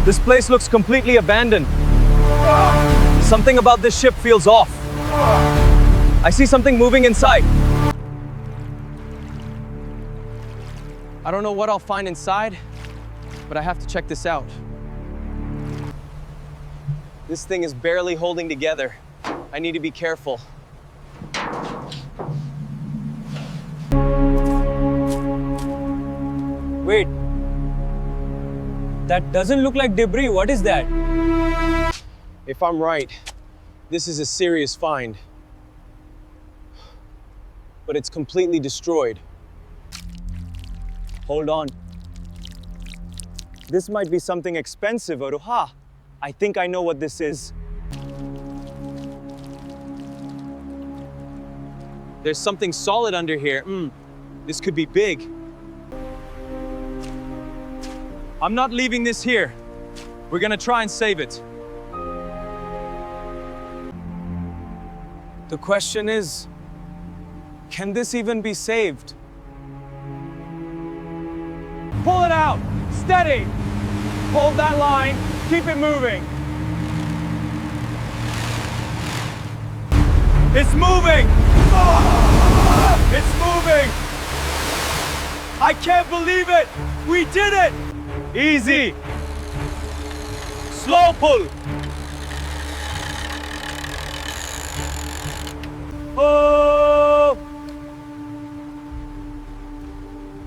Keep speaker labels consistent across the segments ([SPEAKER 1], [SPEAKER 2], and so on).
[SPEAKER 1] This place looks completely abandoned. Something about this ship feels off. I see something moving inside. I don't know what I'll find inside, but I have to check this out. This thing is barely holding together. I need to be careful. Wait. That doesn't look like debris. What is that? If I'm right, this is a serious find. But it's completely destroyed. Hold on. This might be something expensive, Aruha. I think I know what this is. There's something solid under here. This could be big. I'm not leaving this here. We're gonna try and save it. The question is, can this even be saved? Pull it out! Steady! Hold that line, keep it moving. It's moving! It's moving! I can't believe it! We did it! Easy! Slow pull! Oh!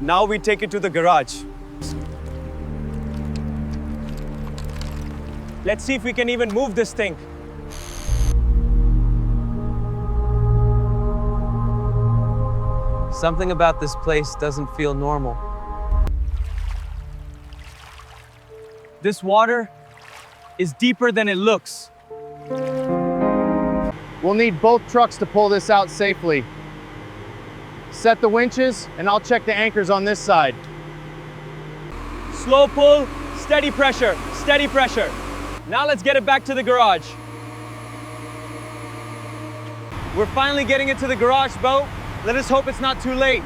[SPEAKER 1] Now we take it to the garage. Let's see if we can even move this thing. Something about this place doesn't feel normal. This water is deeper than it looks.
[SPEAKER 2] We'll need both trucks to pull this out safely. Set the winches, and I'll check the anchors on this side.
[SPEAKER 1] Slow pull, steady pressure, steady pressure. Now let's get it back to the garage. We're finally getting it to the garage, Bo. Let us hope it's not too late.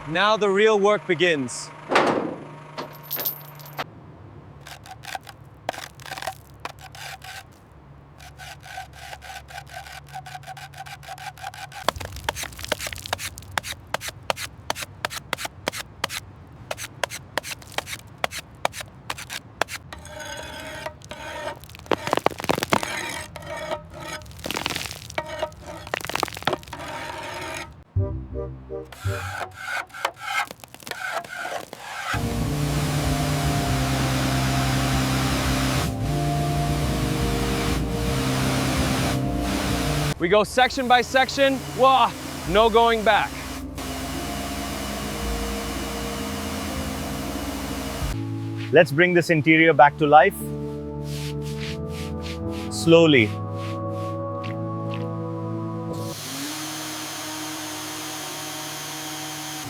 [SPEAKER 1] Now the real work begins. We go section by section. Wah, no going back. Let's bring this interior back to life. Slowly.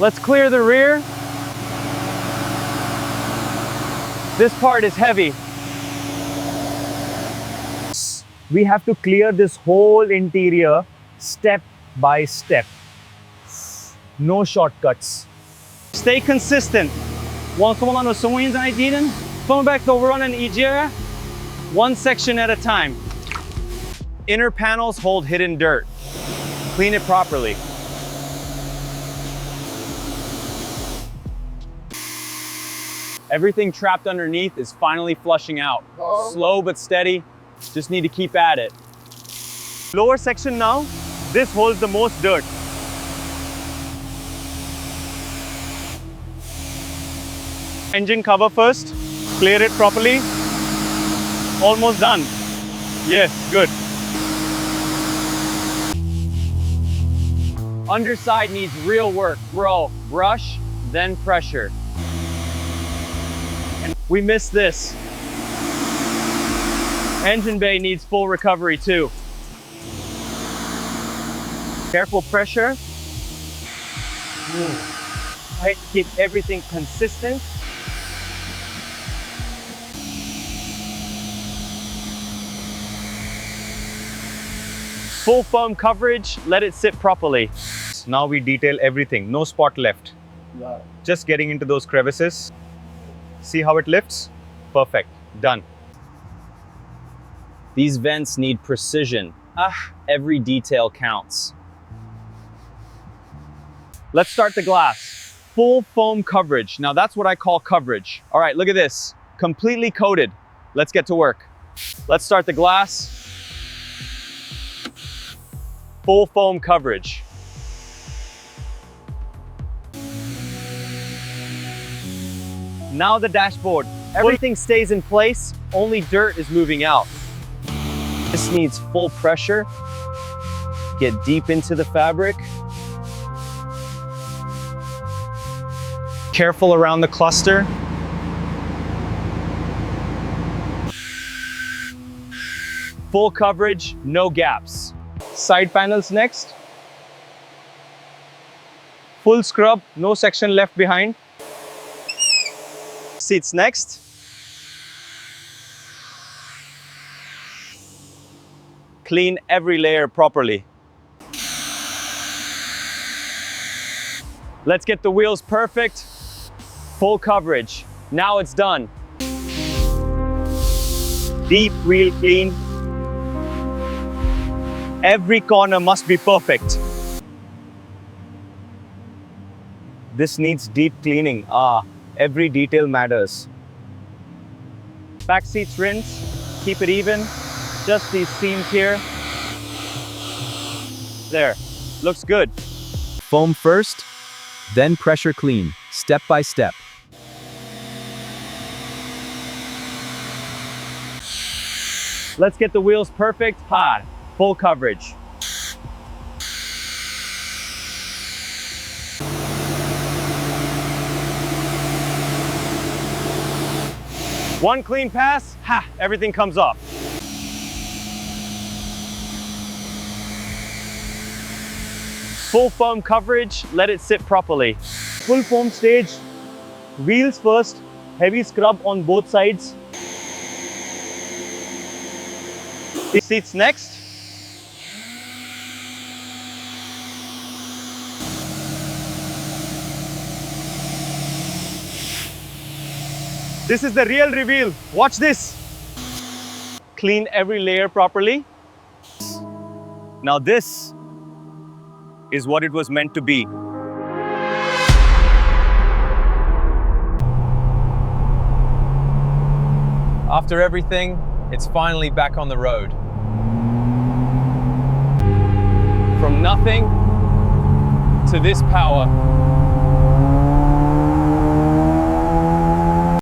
[SPEAKER 1] Let's clear the rear. This part is heavy. We have to clear this whole interior step by step. No shortcuts. Stay consistent. One section at a time. Inner panels hold hidden dirt. Clean it properly. Everything trapped underneath is finally flushing out. Slow but steady. Just need to keep at it. Lower section now, this holds the most dirt. Engine cover first, clear it properly. Almost done. Yes, good. Underside needs real work. Bro, brush, then pressure. And we missed this. Engine bay needs full recovery too. Careful pressure. Try to keep everything consistent. Full foam coverage, let it sit properly. Now we detail everything, no spot left. Just getting into those crevices. See how it lifts? Perfect, done. These vents need precision. Every detail counts. Let's start the glass. Full foam coverage. Now that's what I call coverage. All right, look at this. Completely coated. Let's get to work. Let's start the glass. Full foam coverage. Now the dashboard. Everything stays in place, only dirt is moving out. This needs full pressure. Get deep into the fabric. Careful around the cluster. Full coverage, no gaps. Side panels next. Full scrub, no section left behind. Seats next. Clean every layer properly. Let's get the wheels perfect. Full coverage. Now it's done. Deep wheel clean. Every corner must be perfect. This needs deep cleaning. Every detail matters. Back seats rinse. Keep it even. Just these seams here. There. Looks good.
[SPEAKER 3] Foam first, then pressure clean, step by step.
[SPEAKER 1] Let's get the wheels perfect. Hard. Full coverage. One clean pass, everything comes off. Full foam coverage, let it sit properly. Full foam stage, wheels first, heavy scrub on both sides. Seats next. This is the real reveal. Watch this. Clean every layer properly. Now this is what it was meant to be.
[SPEAKER 3] After everything, it's finally back on the road.
[SPEAKER 1] From nothing to this power.